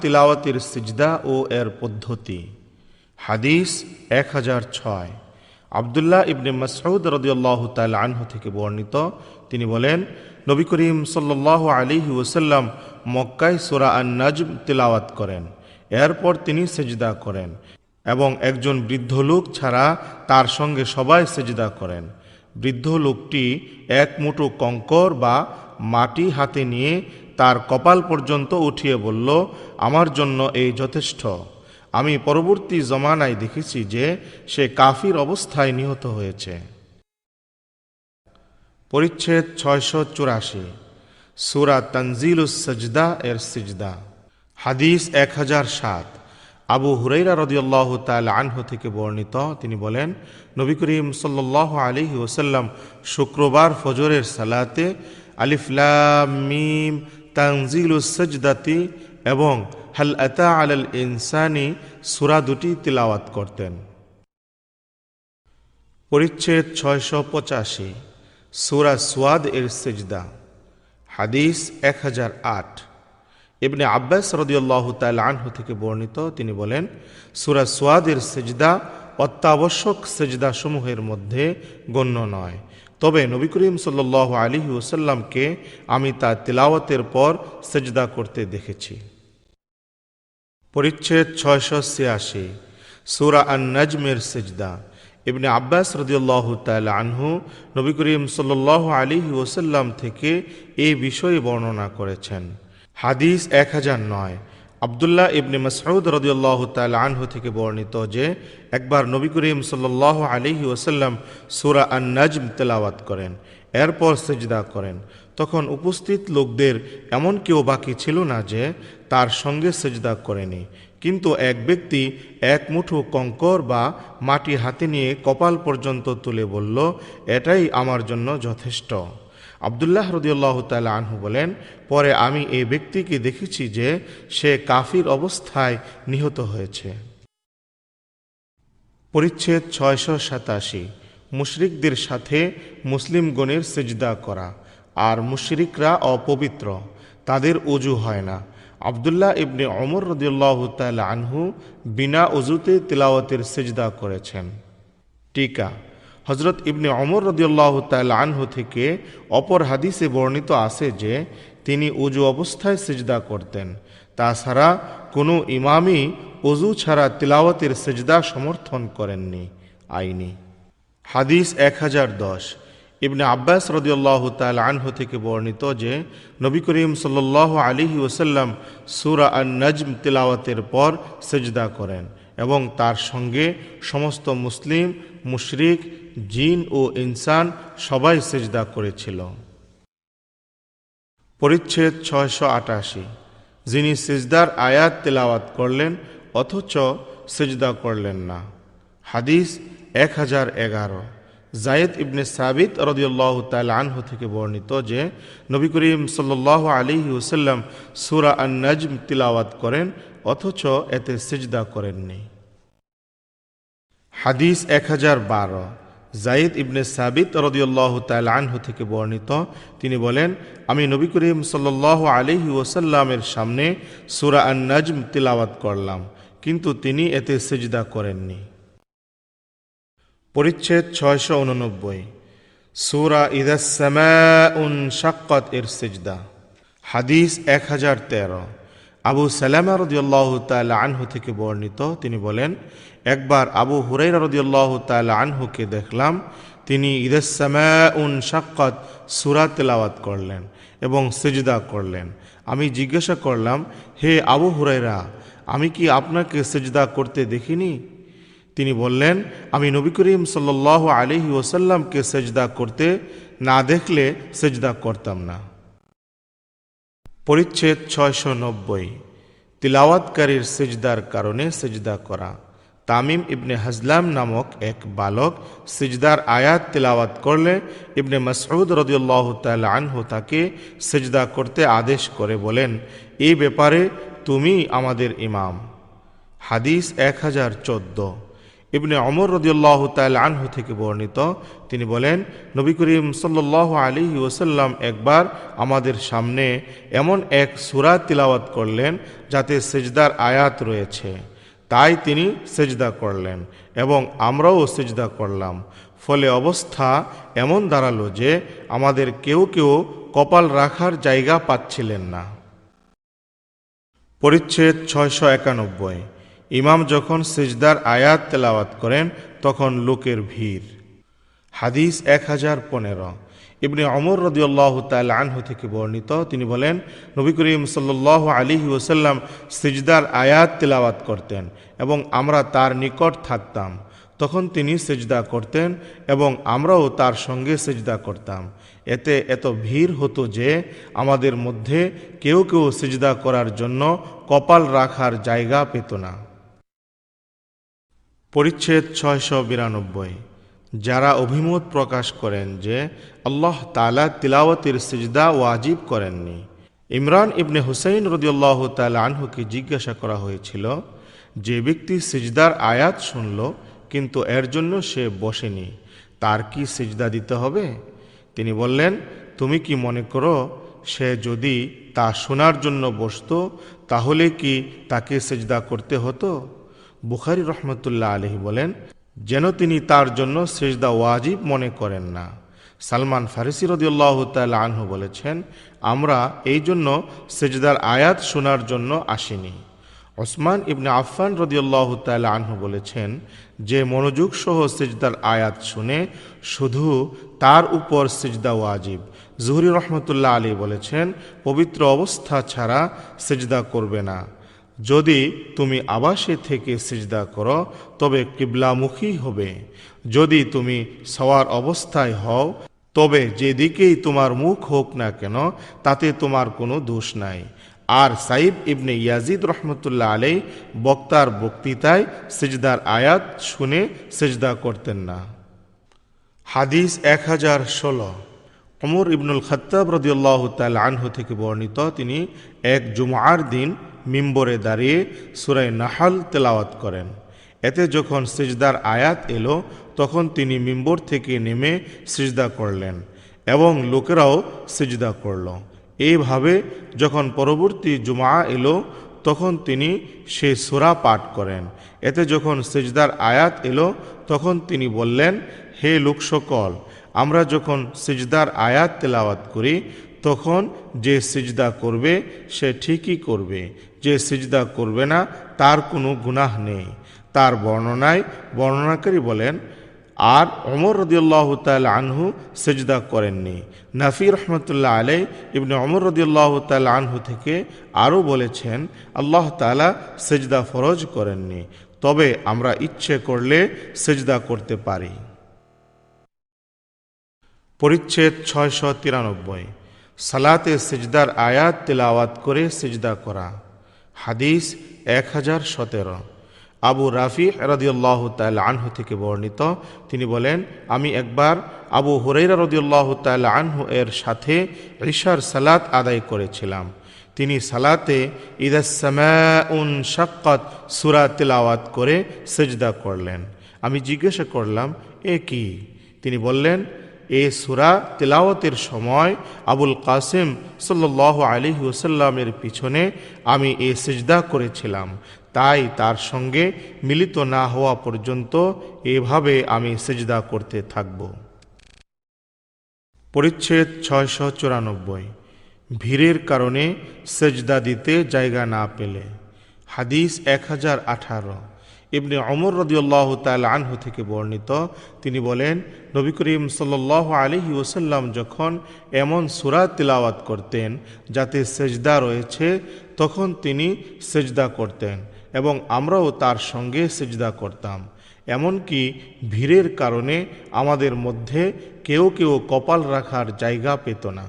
তিলাওয়াতের সিজদা ও এর পদ্ধতি। হাদিস 1006। আব্দুল্লাহ ইবনে মাসউদ রাদিয়াল্লাহু তাআলা আনহু থেকে বর্ণিত, তিনি বলেন, নবী করিম সাল্লাল্লাহু আলাইহি ওয়াসাল্লাম মক্কায় সূরা আন-নাজম তিলাওয়াত করেন। এরপর তিনি সিজদা করেন এবং একজন বৃদ্ধ লোক ছাড়া তার সঙ্গে সবাই সিজদা করেন। বৃদ্ধ লোকটি এক মুঠো কঙ্কর বা মাটি হাতে নিয়ে তার কপাল পর্যন্ত উঠিয়ে বলল, আমার জন্য এই যথেষ্ট। আমি পরবর্তী জমানায় দেখেছি যে সে কাফির অবস্থায় নিহত হয়েছে। পরিচ্ছেদ 684। সূরা তানজিলুস সাজদা এর সিজদা। হাদিস 1007। আবু হুরাইরা রাদিয়াল্লাহু তাআলা আনহু থেকে বর্ণিত, তিনি বলেন, নবী করিম সাল্লাল্লাহু আলাইহি ওয়াসাল্লাম শুক্রবার ফজরের সালাতে আলিফ লাম মিম তানজিলুস সাজদাতি এবং হাল আতা আলাল ইনসানি সূরা দুটি তিলাওয়াত করতেন। পরিচ্ছেদ 685। সূরা সোয়াদ এর সিজদা। হাদিস 1008। ইবনে আব্বাস রাদিয়াল্লাহু তাআলা আনহু থেকে বর্ণিত, তিনি বলেন, সূরা সোয়াদের সিজদা অত্যাবশ্যক সিজদা সমূহের মধ্যে গণ্য নয়, তবে নবী করিম সাল্লাল্লাহু আলাইহি ওয়াসাল্লামকে আমি তা তিলাওয়াতের পর সিজদা করতে দেখেছি। পরিচ্ছেদ 686। সূরা আন-নাজমের সিজদা। ইবনে আব্বাস রাদিয়াল্লাহু তাআলা আনহু নবী করিম সাল্লাল্লাহু আলাইহি ওয়াসাল্লাম থেকে এই বিষয়ে বর্ণনা করেছেন। হাদিস 1009। আব্দুল্লাহ ইবনে মাসউদ রাদিয়াল্লাহু তাআলা আনহু থেকে বর্ণিত যে একবার নবী করিম সাল্লাল্লাহু আলাইহি ওয়াসাল্লাম সূরা আন-নাজম তেলাওয়াত করেন, এরপর সিজদা করেন। তখন উপস্থিত লোকদের এমন কেউ বাকি ছিল না যে তার সঙ্গে সিজদা করেনি, কিন্তু এক ব্যক্তি এক মুঠো কঙ্কর বা মাটি হাতে নিয়ে কপাল পর্যন্ত তুলে বলল, এটাই আমার জন্য যথেষ্ট। আব্দুল্লাহ রাদিয়াল্লাহু তাআলা আনহু বলেন, পরে আমি এই ব্যক্তিকে দেখেছি যে সে কাফির অবস্থায় নিহত হয়েছে। পরিচ্ছেদ 687। মুশরিকদের সাথে মুসলিমগণের সিজদা করা। আর মুশরিকরা অপবিত্র, তাদের ওযু হয় না। আব্দুল্লাহ ইবনে ওমর রাদিয়াল্লাহু তাআলা আনহু বিনা ওযুতে তিলাওয়াতের সিজদা করেছেন। টিকা। হযরত ইবনে ওমর রাদিয়াল্লাহু তাআলা আনহু থেকে অপর হাদিসে বর্ণিত আছে যে তিনি ওযু অবস্থায় সিজদা করতেন। তাছাড়া কোনো ইমামই ওযু ছাড়া তিলাওয়াতের সিজদা সমর্থন করেননি। আইনি। হাদিস 1010। ইবনে আব্বাস রাদিয়াল্লাহু তাআলা আনহু থেকে বর্ণিত যে নবী করিম সাল্লাল্লাহু আলাইহি ওয়াসাল্লাম সূরা আন-নাজম তিলাওয়াতের পর সিজদা করেন এবং তার সঙ্গে সমস্ত মুসলিম, মুশরিক, জিন ও ইনসান সবাই সিজদা করেছিল। পরিচ্ছেদ 688। যিনি সিজদার আয়াত তিলাওয়াত করলেন অথচ সিজদা করলেন না। হাদিস 1011। যায়েদ ইবনে সাবিত রাদিয়াল্লাহু তাআলা আনহু থেকে বর্ণিত যে নবী করিম সাল্লাল্লাহু আলাইহি ওয়াসাল্লাম সূরা আন-নাজম তিলাওয়াত করেন অথচ এতে সিজদা করেননি। হাদিস 1012। যায়েদ ইবনে সাবিত রাদিয়াল্লাহু তাআলা আনহু থেকে বর্ণিত, তিনি বলেন, আমি নবী করিম সাল্লাল্লাহু আলাইহি ওয়াসাল্লামের সামনে সূরা আন-নাজম তিলাওয়াত করলাম, কিন্তু তিনি এতে সিজদা করেননি। পরিচ্ছেদ 689। সূরা ইযাস সামাউন শাক্কাত এর সিজদা। হাদিস 1013। আবু সালামা রাদিয়াল্লাহু তাআলা আনহু থেকে বর্ণিত, তিনি বলেন, একবার আবু হুরায়রা রাদিয়াল্লাহু তাআলা আনহুকে দেখলাম, তিনি ইযাস সামাউন শাক্কাত সূরা তেলাওয়াত করলেন এবং সিজদা করলেন। আমি জিজ্ঞাসা করলাম, হে আবু হুরায়রা, আমি কি আপনাকে সিজদা করতে দেখিনি? তিনি বললেন, আমি নবী করিম সাল্লাল্লাহু আলাইহি ওয়াসাল্লামকে সিজদা করতে না দেখলে সিজদা করতাম না। পরিচ্ছেদ 690। তিলাওয়াতকারীর সিজদার কারণে সিজদা করা। তামিম ইবনে হাজলাম নামক এক বালক সিজদার আয়াত তিলাওয়াত করলে ইবনে মাসউদ রাদিয়াল্লাহু তাআলা আনহু তাকে সিজদা করতে আদেশ করে বলেন, এই ব্যাপারে তুমি আমাদের ইমাম। হাদিস 1014। ইবনে ওমর রাদিয়াল্লাহু তাআলা আনহু থেকে বর্ণিত, তিনি বলেন, নবী করিম সাল্লাল্লাহু আলাইহি ওয়াসাল্লাম একবার আমাদের সামনে এমন এক সূরা তিলাওয়াত করলেন যাতে সিজদার আয়াত রয়েছে। তাই তিনি সিজদা করলেন এবং আমরাও সিজদা করলাম। ফলে অবস্থা এমন দাঁড়ালো যে আমাদের কেউ কেউ কপাল রাখার জায়গা পাচ্ছিলেন না। পরিচ্ছেদ 691। ইমাম যখন সিজদার আয়াত তেলাওয়াত করেন তখন লোকের ভিড়। হাদিস 1015। ইবনে ওমর রাদিয়াল্লাহু তাআলা আনহু থেকে বর্ণিত, তিনি বলেন, নবী করিম সাল্লাল্লাহু আলাইহি ওয়াসাল্লাম সিজদার আয়াত তেলাওয়াত করতেন এবং আমরা তার নিকট থাকতাম। তখন তিনি সিজদা করতেন এবং আমরাও তার সঙ্গে সিজদা করতাম। এতে এত ভিড় হতো যে আমাদের মধ্যে কেউ কেউ সিজদা করার জন্য কপাল রাখার জায়গা পেত না। পরিচ্ছেদ 692। যারা অভিমত প্রকাশ করেন যে আল্লাহ তাআলা তিলাওয়াতের সিজদা ওয়াজিব করেননি। ইমরান ইবনে হুসাইন রাদিয়াল্লাহু তাআলা আনহুকে জিজ্ঞাসা করা হয়েছিল, যে ব্যক্তি সিজদার আয়াত শুনল কিন্তু এর জন্য সে বসেনি, তার কি সিজদা দিতে হবে? তিনি বললেন, তুমি কি মনে করো সে যদি তা শোনার জন্য বসতো তাহলে কি তাকে সিজদা করতে হতো? বুখারী রহমতুল্লাহ আলাইহি বলেন, যেন তিনি তার জন্য সিজদা ওয়াজিব মনে করেন না। সালমান ফারিসি রাদিয়াল্লাহু তাআলা আনহু বলেছেন, আমরা এই জন্য সিজদার আয়াত শোনার জন্য আসিনি। ওসমান ইবনে আফফান রাদিয়াল্লাহু তাআলা আনহু বলেছেন, যে মনোযোগ সহ সিজদার আয়াত শুনে শুধু তার উপর সিজদা ওয়াজিব। জুহরি রহমতুল্লাহ আলাইহি বলেছেন, পবিত্র অবস্থা ছাড়া সিজদা করবে না। যদি তুমি আবাসে থেকে সিজদা করো তবে কিবলামুখী হবে। যদি তুমি সওয়ার অবস্থায় হও তবে যেদিকেই তোমার মুখ হোক না কেন তাতে তোমার কোনো দোষ নাই। আর সাইব ইবনে ইয়াজিদ রহমতুল্লাহ আলাইহি বক্তার বক্তৃতায় সিজদার আয়াত শুনে সিজদা করতেন না। হাদিস 1016। ওমর ইবনুল খাত্তাব রাদিয়াল্লাহু তাআলা আনহু থেকে বর্ণিত, তিনি এক জুমআর দিন মিম্বরে দাঁড়িয়ে সূরা নাহল তেলাওয়াত করেন। এতে যখন সিজদার আয়াত এলো তখন তিনি মিম্বর থেকে নেমে সিজদা করলেন এবং লোকেরাও সিজদা করল। এইভাবে যখন পরবর্তী জুমআ এলো তখন তিনি সে সূরা পাঠ করেন। এতে যখন সিজদার আয়াত এলো তখন তিনি বললেন, হে লোক সকল, আমরা যখন সিজদার আয়াত তেলাওয়াত করি তখন যে সিজদা করবে সে ঠিকই করবে, যে সিজদা করবে না তার কোনো গুনাহ নেই। তার বর্ণনায় বর্ণনাকারী বলেন, আর ওমর রাদিয়াল্লাহু তাআলা আনহু সিজদা করেননি। নাফি রহমতুল্লাহ আলাইহি ইবনে ওমর রাদিয়াল্লাহু তাআলা আনহু থেকে আরও বলেছেন, আল্লাহ তাআলা সিজদা ফরজ করেননি, তবে আমরা ইচ্ছে করলে সিজদা করতে পারি। পরিচ্ছেদ 693। সালাতে সিজদার আয়াত তেলাওয়াত করে সিজদা করা। হাদিস 1017। আবু রাফি রাদিয়াল্লাহু তাআলা আনহু থেকে বর্ণিত, তিনি বলেন, আমি একবার আবু হুরায়রা রাদিয়াল্লাহু তাআলা আনহু এর সাথে ইশার সালাত আদায় করেছিলাম। তিনি সালাতে ইদাস সামাউন শাক্কাত সূরা তেলাওয়াত করে সিজদা করলেন। আমি জিজ্ঞাসা করলাম, এ কি? তিনি বললেন, এ সূরা তেলাওয়াতের সময় আবুল কাসিম সাল্লাল্লাহু আলাইহি ওয়াসাল্লামের পিছনে আমি এ সিজদা করেছিলাম, তাই তার সঙ্গে মিলিত না হওয়া পর্যন্ত এভাবে আমি সিজদা করতে থাকব। পরিচ্ছেদ 694। ভিড়ের কারণে সিজদা দিতে জায়গা না পেলে। হাদিস 1018। ইবনে ওমর রাদিয়াল্লাহু তাআলা আনহু থেকে বর্ণিত, তিনি বলেন, নবী করিম সাল্লাল্লাহু আলাইহি ওয়াসাল্লাম যখন এমন সূরা তিলাওয়াত করতেন যাতে সিজদা রয়েছে তখন তিনি সিজদা করতেন এবং আমরাও তার সঙ্গে সিজদা করতাম। এমনকি ভিড়ের কারণে আমাদের মধ্যে কেউ কেউ কপাল রাখার জায়গা পেত না।